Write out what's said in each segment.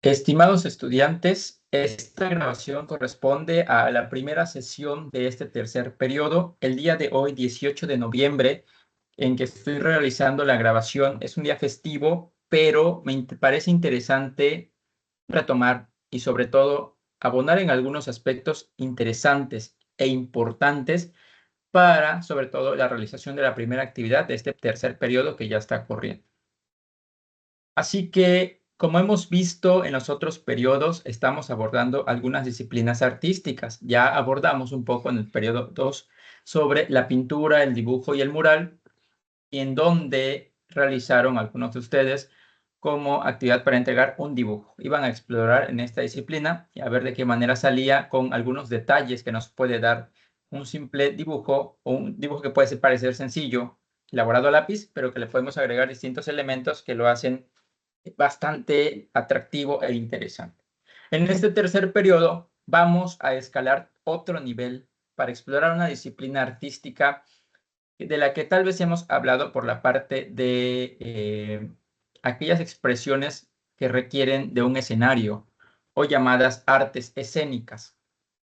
Estimados estudiantes, esta grabación corresponde a la primera sesión de este tercer periodo. El día de hoy, 18 de noviembre, en que estoy realizando la grabación, es un día festivo, pero parece interesante retomar y sobre todo abonar en algunos aspectos interesantes e importantes para, sobre todo, la realización de la primera actividad de este tercer periodo que ya está corriendo. Así que, como hemos visto en los otros periodos, estamos abordando algunas disciplinas artísticas. Ya abordamos un poco en el periodo 2 sobre la pintura, el dibujo y el mural, y en donde realizaron algunos de ustedes como actividad para entregar un dibujo. Iban a explorar en esta disciplina y a ver de qué manera salía con algunos detalles que nos puede dar un simple dibujo o un dibujo que puede parecer sencillo, elaborado a lápiz, pero que le podemos agregar distintos elementos que lo hacen bastante atractivo e interesante. En este tercer periodo vamos a escalar otro nivel para explorar una disciplina artística de la que tal vez hemos hablado por la parte de aquellas expresiones que requieren de un escenario o llamadas artes escénicas.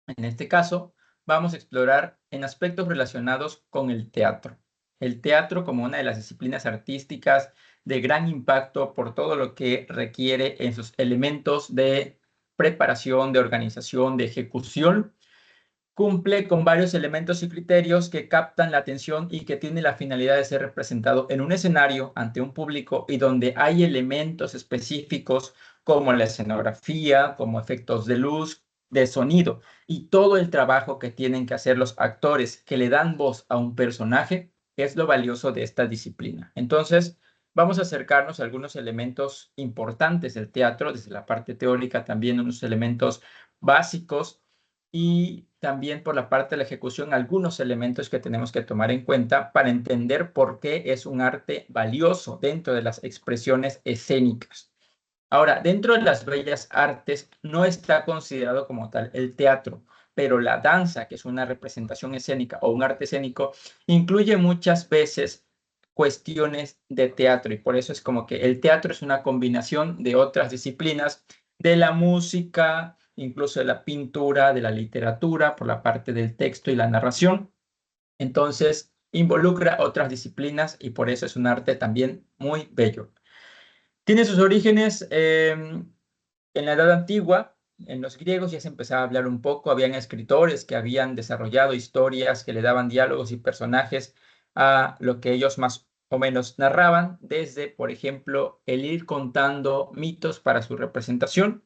En este caso, vamos a explorar en aspectos relacionados con el teatro. El teatro como una de las disciplinas artísticas de gran impacto por todo lo que requiere en sus elementos de preparación, de organización, de ejecución, cumple con varios elementos y criterios que captan la atención y que tiene la finalidad de ser representado en un escenario ante un público y donde hay elementos específicos como la escenografía, como efectos de luz, de sonido y todo el trabajo que tienen que hacer los actores que le dan voz a un personaje es lo valioso de esta disciplina. Entonces, vamos a acercarnos a algunos elementos importantes del teatro, desde la parte teórica, también unos elementos básicos y también por la parte de la ejecución algunos elementos que tenemos que tomar en cuenta para entender por qué es un arte valioso dentro de las expresiones escénicas. Ahora, dentro de las bellas artes no está considerado como tal el teatro, pero la danza, que es una representación escénica o un arte escénico, incluye muchas veces cuestiones de teatro y por eso es como que el teatro es una combinación de otras disciplinas, de la música, incluso de la pintura, de la literatura, por la parte del texto y la narración. Entonces, involucra otras disciplinas y por eso es un arte también muy bello. Tiene sus orígenes en la Edad Antigua. En los griegos ya se empezaba a hablar un poco, habían escritores que habían desarrollado historias que le daban diálogos y personajes a lo que ellos más o menos narraban, desde, por ejemplo, el ir contando mitos para su representación.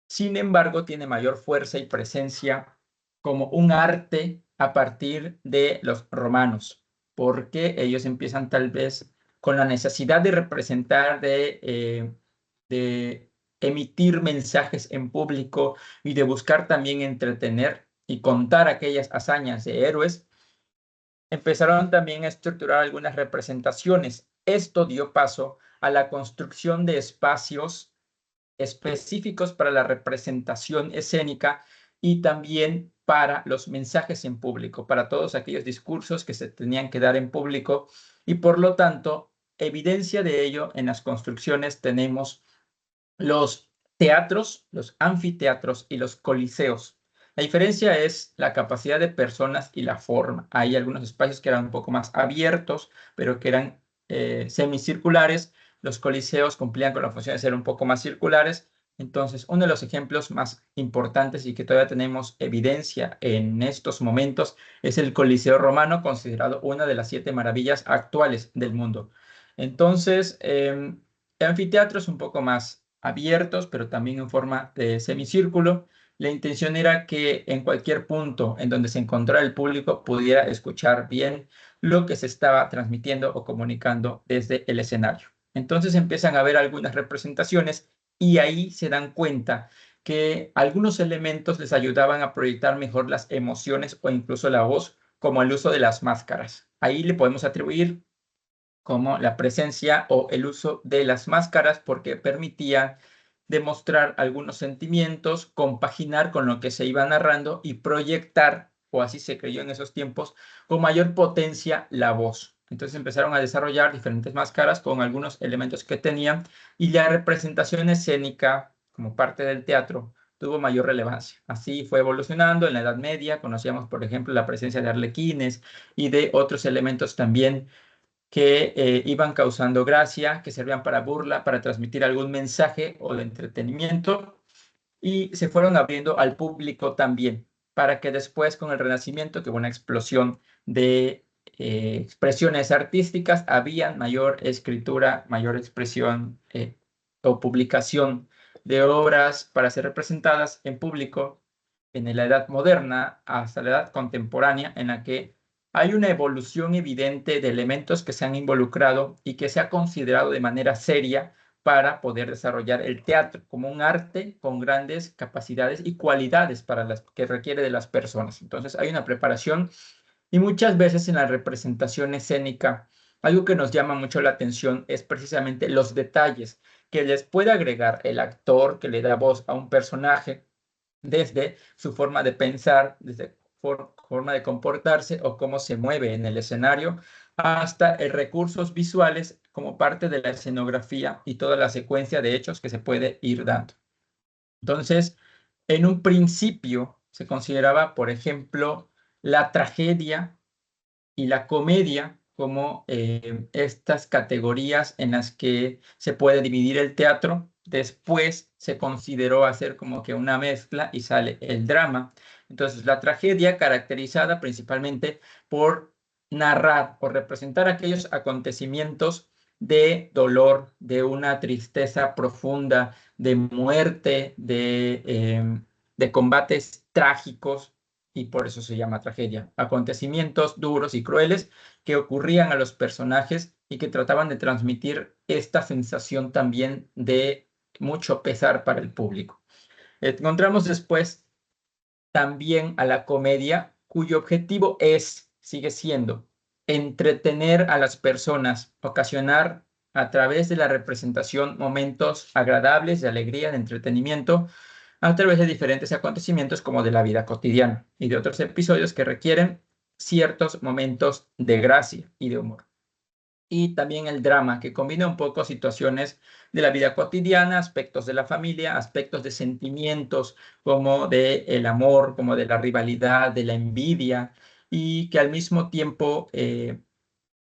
Sin embargo, tiene mayor fuerza y presencia como un arte a partir de los romanos, porque ellos empiezan tal vez con la necesidad de representar, de emitir mensajes en público y de buscar también entretener y contar aquellas hazañas de héroes. Empezaron también a estructurar algunas representaciones. Esto dio paso a la construcción de espacios específicos para la representación escénica y también para los mensajes en público, para todos aquellos discursos que se tenían que dar en público y por lo tanto, evidencia de ello en las construcciones tenemos los teatros, los anfiteatros y los coliseos. La diferencia es la capacidad de personas y la forma. Hay algunos espacios que eran un poco más abiertos, pero que eran semicirculares. Los coliseos cumplían con la función de ser un poco más circulares. Entonces, uno de los ejemplos más importantes y que todavía tenemos evidencia en estos momentos es el Coliseo Romano, considerado una de las 7 maravillas actuales del mundo. Entonces, el anfiteatro es un poco más abiertos, pero también en forma de semicírculo. La intención era que en cualquier punto en donde se encontrara el público pudiera escuchar bien lo que se estaba transmitiendo o comunicando desde el escenario. Entonces empiezan a ver algunas representaciones y ahí se dan cuenta que algunos elementos les ayudaban a proyectar mejor las emociones o incluso la voz, como el uso de las máscaras. Ahí le podemos atribuir como la presencia o el uso de las máscaras porque permitía demostrar algunos sentimientos, compaginar con lo que se iba narrando y proyectar, o así se creyó en esos tiempos, con mayor potencia la voz. Entonces empezaron a desarrollar diferentes máscaras con algunos elementos que tenían y la representación escénica como parte del teatro, tuvo mayor relevancia. Así fue evolucionando. En la Edad Media conocíamos, por ejemplo, la presencia de arlequines y de otros elementos también que iban causando gracia, que servían para burla, para transmitir algún mensaje o de entretenimiento, y se fueron abriendo al público también, para que después con el Renacimiento, que hubo una explosión de expresiones artísticas, había mayor escritura, mayor expresión o publicación de obras para ser representadas en público en la edad moderna hasta la edad contemporánea, en la que hay una evolución evidente de elementos que se han involucrado y que se ha considerado de manera seria para poder desarrollar el teatro como un arte con grandes capacidades y cualidades para las que requiere de las personas. Entonces hay una preparación y muchas veces en la representación escénica, algo que nos llama mucho la atención es precisamente los detalles que les puede agregar el actor que le da voz a un personaje, desde su forma de pensar, desde forma de comportarse o cómo se mueve en el escenario, hasta recursos visuales como parte de la escenografía y toda la secuencia de hechos que se puede ir dando. Entonces, en un principio se consideraba, por ejemplo, la tragedia y la comedia como estas categorías en las que se puede dividir el teatro. Después se consideró hacer como que una mezcla y sale el drama. Entonces, la tragedia caracterizada principalmente por narrar o representar aquellos acontecimientos de dolor, de una tristeza profunda, de muerte, de combates trágicos, y por eso se llama tragedia. Acontecimientos duros y crueles que ocurrían a los personajes y que trataban de transmitir esta sensación también de mucho pesar para el público. Encontramos después también a la comedia, cuyo objetivo sigue siendo entretener a las personas, ocasionar a través de la representación momentos agradables, de alegría, de entretenimiento, a través de diferentes acontecimientos como de la vida cotidiana y de otros episodios que requieren ciertos momentos de gracia y de humor. Y también el drama, que combina un poco situaciones de la vida cotidiana, aspectos de la familia, aspectos de sentimientos como de el amor, como de la rivalidad, de la envidia, y que al mismo tiempo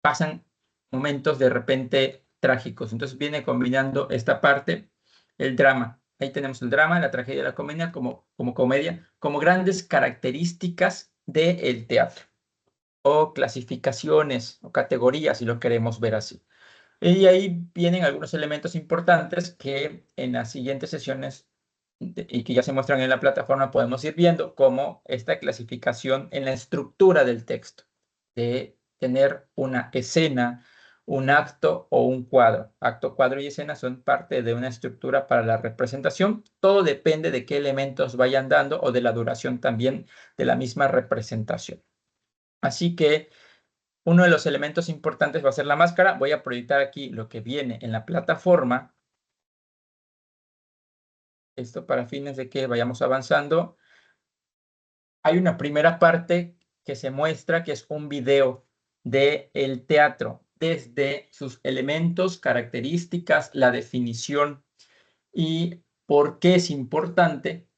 pasan momentos de repente trágicos. Entonces viene combinando esta parte, el drama. Ahí tenemos el drama, la tragedia y la comedia como comedia, como grandes características del teatro, o clasificaciones o categorías, si lo queremos ver así. Y ahí vienen algunos elementos importantes que en las siguientes sesiones y que ya se muestran en la plataforma podemos ir viendo, como esta clasificación en la estructura del texto, de tener una escena, un acto o un cuadro. Acto, cuadro y escena son parte de una estructura para la representación. Todo depende de qué elementos vayan dando o de la duración también de la misma representación. Así que uno de los elementos importantes va a ser la máscara. Voy a proyectar aquí lo que viene en la plataforma. Esto para fines de que vayamos avanzando. Hay una primera parte que se muestra, que es un video del teatro, desde sus elementos, características, la definición y por qué es importante.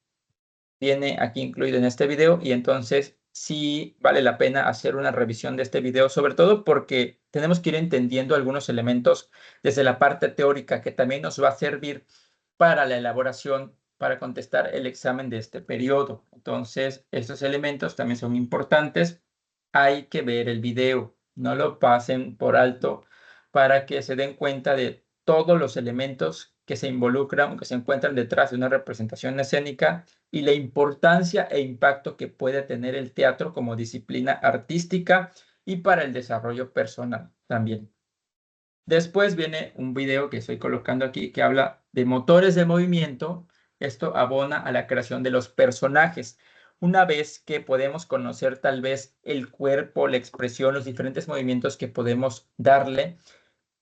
Viene aquí incluido en este video, y entonces sí vale la pena hacer una revisión de este video, sobre todo porque tenemos que ir entendiendo algunos elementos desde la parte teórica que también nos va a servir para la elaboración, para contestar el examen de este periodo. Entonces, estos elementos también son importantes. Hay que ver el video, no lo pasen por alto, para que se den cuenta de todos los elementos que se involucran, que se encuentran detrás de una representación escénica, y la importancia e impacto que puede tener el teatro como disciplina artística y para el desarrollo personal también. Después viene un video que estoy colocando aquí que habla de motores de movimiento. Esto abona a la creación de los personajes. Una vez que podemos conocer tal vez el cuerpo, la expresión, los diferentes movimientos que podemos darle,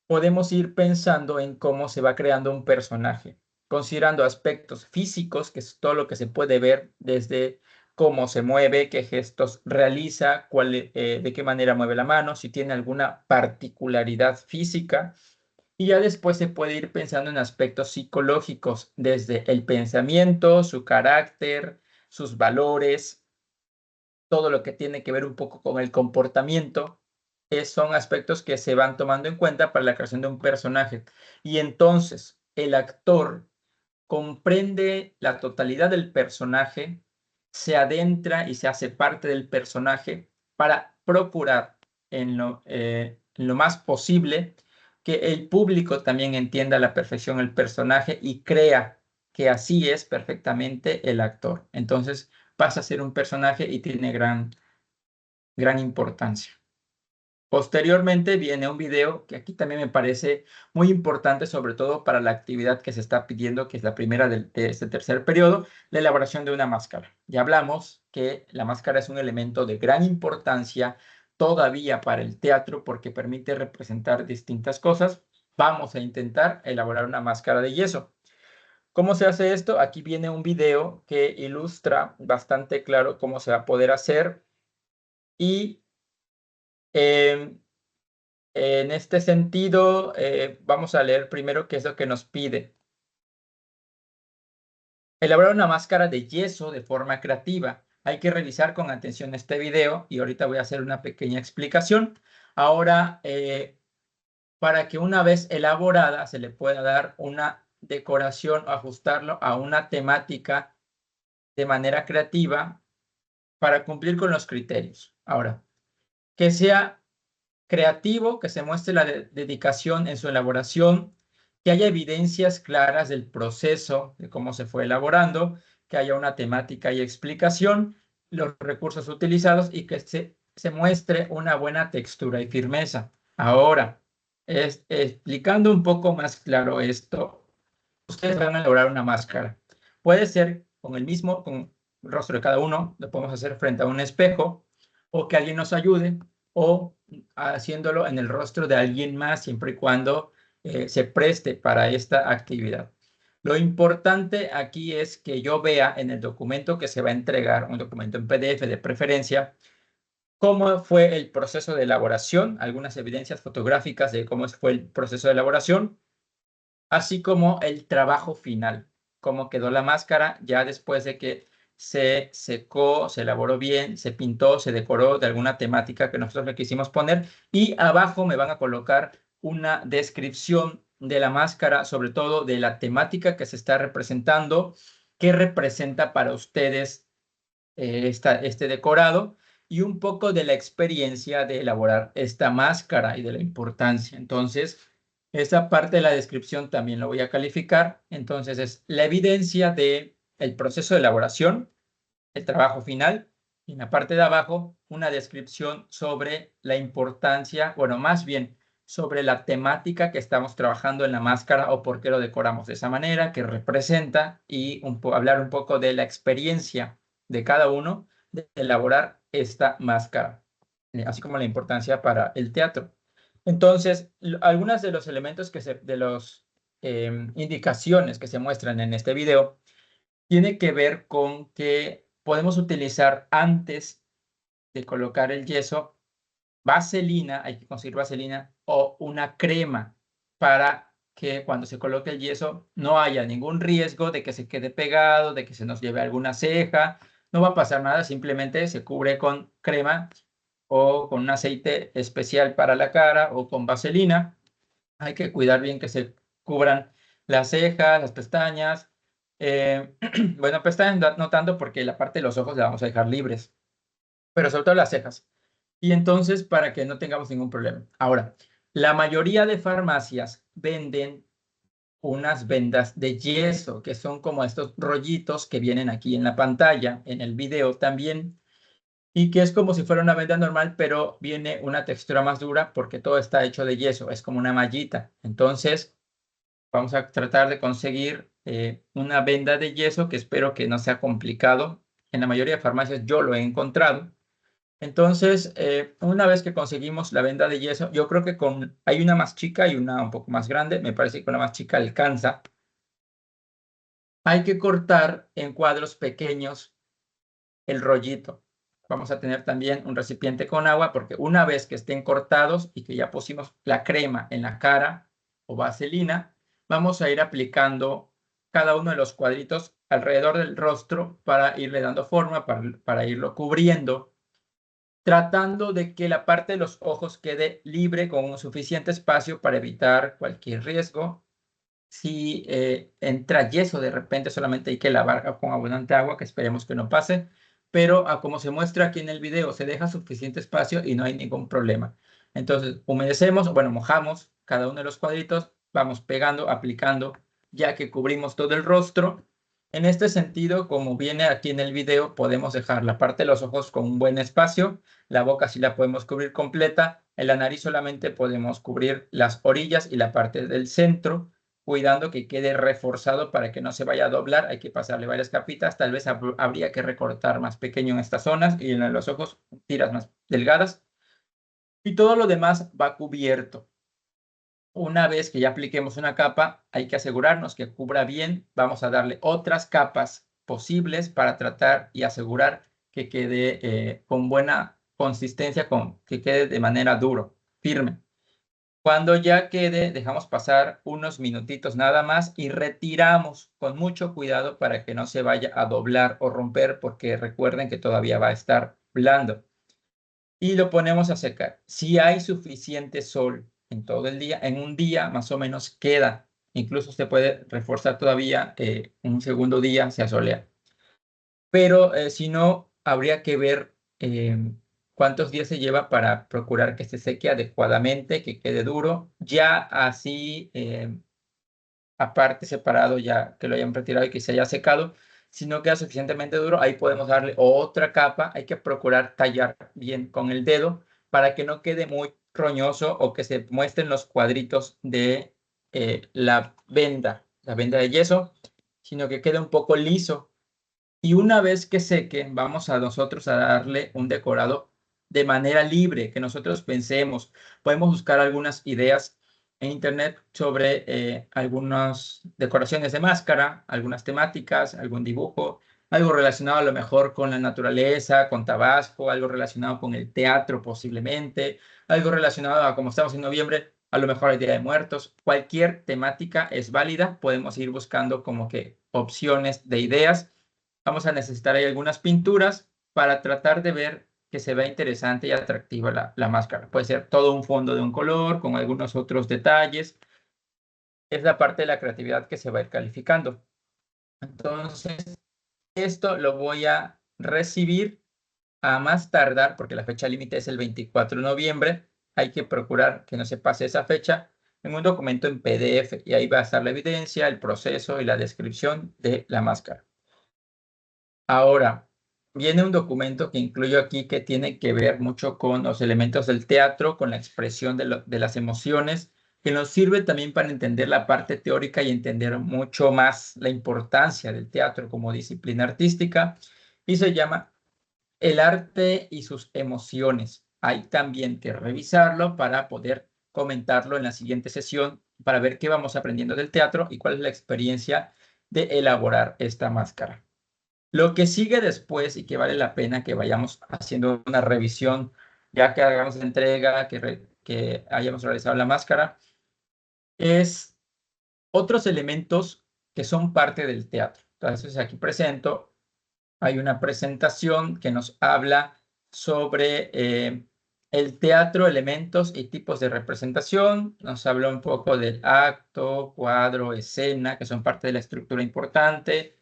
podemos ir pensando en cómo se va creando un personaje, considerando aspectos físicos, que es todo lo que se puede ver desde cómo se mueve, qué gestos realiza, de qué manera mueve la mano, si tiene alguna particularidad física, Y ya después se puede ir pensando en aspectos psicológicos, desde el pensamiento, su carácter, sus valores, todo lo que tiene que ver un poco con el comportamiento, son aspectos que se van tomando en cuenta para la creación de un personaje. Y entonces el actor comprende la totalidad del personaje, se adentra y se hace parte del personaje para procurar en lo más posible que el público también entienda a la perfección el personaje y crea que así es perfectamente el actor. Entonces pasa a ser un personaje y tiene gran importancia. Posteriormente viene un video que aquí también me parece muy importante, sobre todo para la actividad que se está pidiendo, que es la primera de este tercer periodo, la elaboración de una máscara. Ya hablamos que la máscara es un elemento de gran importancia todavía para el teatro porque permite representar distintas cosas. Vamos a intentar elaborar una máscara de yeso. ¿Cómo se hace esto? Aquí viene un video que ilustra bastante claro cómo se va a poder hacer y em, en este sentido, vamos a leer primero qué es lo que nos pide. Elaborar una máscara de yeso de forma creativa. Hay que revisar con atención este video y ahorita voy a hacer una pequeña explicación. Ahora, para que una vez elaborada se le pueda dar una decoración o ajustarlo a una temática de manera creativa para cumplir con los criterios. Ahora, que sea creativo, que se muestre la dedicación en su elaboración, que haya evidencias claras del proceso, de cómo se fue elaborando, que haya una temática y explicación, los recursos utilizados y que se muestre una buena textura y firmeza. Ahora, explicando un poco más claro esto, ustedes van a elaborar una máscara. Puede ser con el rostro de cada uno, lo podemos hacer frente a un espejo, o que alguien nos ayude, o haciéndolo en el rostro de alguien más, siempre y cuando se preste para esta actividad. Lo importante aquí es que yo vea en el documento que se va a entregar, un documento en PDF de preferencia, cómo fue el proceso de elaboración, algunas evidencias fotográficas de cómo fue el proceso de elaboración, así como el trabajo final, cómo quedó la máscara ya después de que se secó, se elaboró bien, se pintó, se decoró de alguna temática que nosotros le quisimos poner. Y abajo me van a colocar una descripción de la máscara, sobre todo de la temática que se está representando, qué representa para ustedes este decorado y un poco de la experiencia de elaborar esta máscara y de la importancia. Entonces, esa parte de la descripción también lo voy a calificar. Entonces, es la evidencia de el proceso de elaboración, el trabajo final, y en la parte de abajo, una descripción sobre la importancia, bueno, más bien sobre la temática que estamos trabajando en la máscara o por qué lo decoramos de esa manera, que representa, y hablar un poco de la experiencia de cada uno de elaborar esta máscara, así como la importancia para el teatro. Entonces, algunos de los elementos de los indicaciones que se muestran en este video tiene que ver con que podemos utilizar antes de colocar el yeso vaselina, hay que conseguir vaselina o una crema para que cuando se coloque el yeso no haya ningún riesgo de que se quede pegado, de que se nos lleve alguna ceja. No va a pasar nada, simplemente se cubre con crema o con un aceite especial para la cara o con vaselina. Hay que cuidar bien que se cubran las cejas, las pestañas. Bueno, pestañas no tanto porque la parte de los ojos la vamos a dejar libres, pero sobre todo las cejas. Y entonces, para que no tengamos ningún problema. Ahora, la mayoría de farmacias venden unas vendas de yeso, que son como estos rollitos que vienen aquí en la pantalla, en el video también, y que es como si fuera una venda normal, pero viene una textura más dura porque todo está hecho de yeso, es como una mallita. Entonces, vamos a tratar de conseguir una venda de yeso que espero que no sea complicado. En la mayoría de farmacias yo lo he encontrado. Entonces, una vez que conseguimos la venda de yeso, yo creo que hay una más chica y una un poco más grande. Me parece que con la más chica alcanza. Hay que cortar en cuadros pequeños el rollito. Vamos a tener también un recipiente con agua porque una vez que estén cortados y que ya pusimos la crema en la cara o vaselina, vamos a ir aplicando cada uno de los cuadritos alrededor del rostro para irle dando forma, para irlo cubriendo, tratando de que la parte de los ojos quede libre con un suficiente espacio para evitar cualquier riesgo. Si entra yeso de repente, solamente hay que lavar con abundante agua, que esperemos que no pase, pero como se muestra aquí en el video, se deja suficiente espacio y no hay ningún problema. Entonces, humedecemos, bueno, mojamos cada uno de los cuadritos, vamos pegando, aplicando, ya que cubrimos todo el rostro. En este sentido, como viene aquí en el video, podemos dejar la parte de los ojos con un buen espacio, la boca sí la podemos cubrir completa, en la nariz solamente podemos cubrir las orillas y la parte del centro, cuidando que quede reforzado para que no se vaya a doblar. Hay que pasarle varias capitas. Tal vez habría que recortar más pequeño en estas zonas y en los ojos tiras más delgadas. Y todo lo demás va cubierto. Una vez que ya apliquemos una capa, hay que asegurarnos que cubra bien. Vamos a darle otras capas posibles para tratar y asegurar que quede con buena consistencia, que quede de manera duro, firme. Cuando ya quede, dejamos pasar unos minutitos nada más y retiramos con mucho cuidado para que no se vaya a doblar o romper, porque recuerden que todavía va a estar blando. Y lo ponemos a secar. Si hay suficiente sol en todo el día, en un día más o menos queda. Incluso se puede reforzar todavía un segundo día, se asolea. Pero si no, habría que ver cuántos días se lleva para procurar que se seque adecuadamente, que quede duro. Ya así, aparte, separado, ya que lo hayan retirado y que se haya secado, si no queda suficientemente duro, ahí podemos darle otra capa. Hay que procurar tallar bien con el dedo para que no quede muy roñoso o que se muestren los cuadritos de la venda de yeso, sino que quede un poco liso. Y una vez que seque, vamos a nosotros a darle un decorado de manera libre, que nosotros pensemos. Podemos buscar algunas ideas en internet sobre algunas decoraciones de máscara, algunas temáticas, algún dibujo, algo relacionado a lo mejor con la naturaleza, con Tabasco, algo relacionado con el teatro posiblemente, algo relacionado a, como estamos en noviembre, a lo mejor el Día de Muertos. Cualquier temática es válida, podemos ir buscando como que opciones de ideas. Vamos a necesitar ahí algunas pinturas para tratar de ver que se vea interesante y atractiva la máscara. Puede ser todo un fondo de un color con algunos otros detalles. Es la parte de la creatividad que se va a ir calificando. Entonces, esto lo voy a recibir a más tardar, porque la fecha límite es el 24 de noviembre. Hay que procurar que no se pase esa fecha, en un documento en PDF, y ahí va a estar la evidencia, el proceso y la descripción de la máscara. Ahora, viene un documento que incluyo aquí que tiene que ver mucho con los elementos del teatro, con la expresión de las emociones, que nos sirve también para entender la parte teórica y entender mucho más la importancia del teatro como disciplina artística, y se llama El arte y sus emociones. Hay también que revisarlo para poder comentarlo en la siguiente sesión, para ver qué vamos aprendiendo del teatro y cuál es la experiencia de elaborar esta máscara. Lo que sigue después y que vale la pena que vayamos haciendo una revisión, ya que hagamos la entrega, que hayamos realizado la máscara, es otros elementos que son parte del teatro. Entonces, aquí presento, hay una presentación que nos habla sobre el teatro, elementos y tipos de representación. Nos habla un poco del acto, cuadro, escena, que son parte de la estructura importante,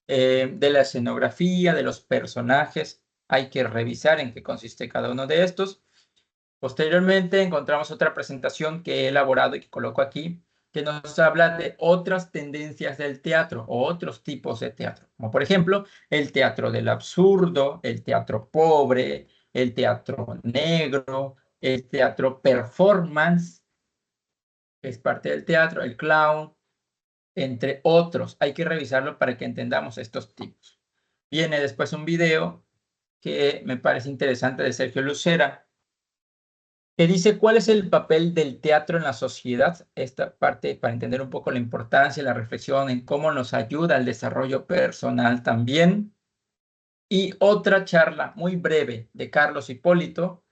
de la escenografía, de los personajes. Hay que revisar en qué consiste cada uno de estos. Posteriormente encontramos otra presentación que he elaborado y que coloco aquí, que nos habla de otras tendencias del teatro o otros tipos de teatro, como por ejemplo el teatro del absurdo, el teatro pobre, el teatro negro, el teatro performance, que es parte del teatro, el clown, entre otros. Hay que revisarlo para que entendamos estos tipos. Viene después un video que me parece interesante de Sergio Lucera, que dice cuál es el papel del teatro en la sociedad. Esta parte para entender un poco la importancia, la reflexión en cómo nos ayuda al desarrollo personal también. Y otra charla muy breve de Carlos Hipólito,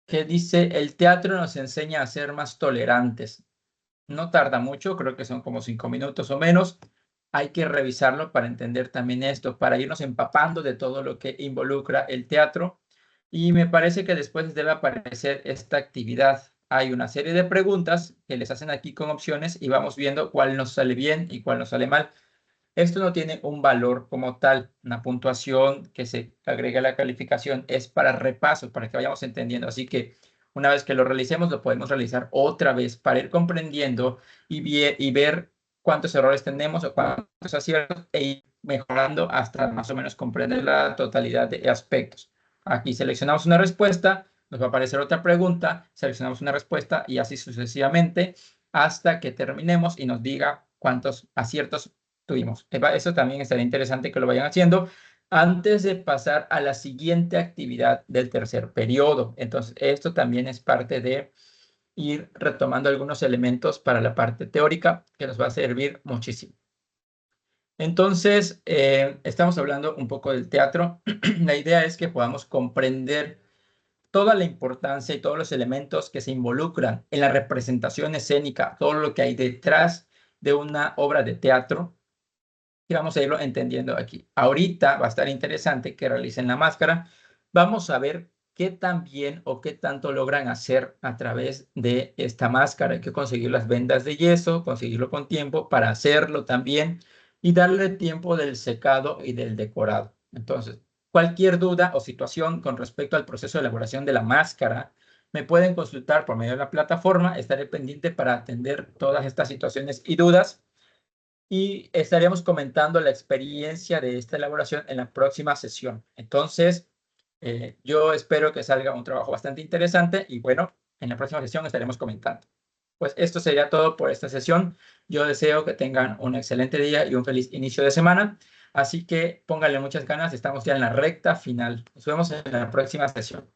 que dice, el teatro nos enseña a ser más tolerantes. No tarda mucho, creo que son como 5 minutos o menos. Hay que revisarlo para entender también esto, para irnos empapando de todo lo que involucra el teatro. Y me parece que después debe aparecer esta actividad. Hay una serie de preguntas que les hacen aquí con opciones y vamos viendo cuál nos sale bien y cuál nos sale mal. Esto no tiene un valor como tal, una puntuación que se agrega a la calificación, es para repaso, para que vayamos entendiendo. Así que una vez que lo realicemos, lo podemos realizar otra vez para ir comprendiendo y ver cuántos errores tenemos o cuántos aciertos e ir mejorando hasta más o menos comprender la totalidad de aspectos. Aquí seleccionamos una respuesta, nos va a aparecer otra pregunta, seleccionamos una respuesta y así sucesivamente hasta que terminemos y nos diga cuántos aciertos tuvimos. Eso también estaría interesante que lo vayan haciendo antes de pasar a la siguiente actividad del tercer periodo. Entonces, esto también es parte de ir retomando algunos elementos para la parte teórica que nos va a servir muchísimo. Entonces, estamos hablando un poco del teatro. La idea es que podamos comprender toda la importancia y todos los elementos que se involucran en la representación escénica, todo lo que hay detrás de una obra de teatro y vamos a irlo entendiendo aquí. Ahorita va a estar interesante que realicen la máscara. Vamos a ver qué tan bien o qué tanto logran hacer a través de esta máscara. Hay que conseguir las vendas de yeso, conseguirlo con tiempo para hacerlo también y darle tiempo del secado y del decorado. Entonces, cualquier duda o situación con respecto al proceso de elaboración de la máscara, me pueden consultar por medio de la plataforma. Estaré pendiente para atender todas estas situaciones y dudas y estaríamos comentando la experiencia de esta elaboración en la próxima sesión. Entonces, yo espero que salga un trabajo bastante interesante y bueno, en la próxima sesión estaremos comentando. Pues esto sería todo por esta sesión. Yo deseo que tengan un excelente día y un feliz inicio de semana. Así que pónganle muchas ganas, estamos ya en la recta final. Nos vemos en la próxima sesión.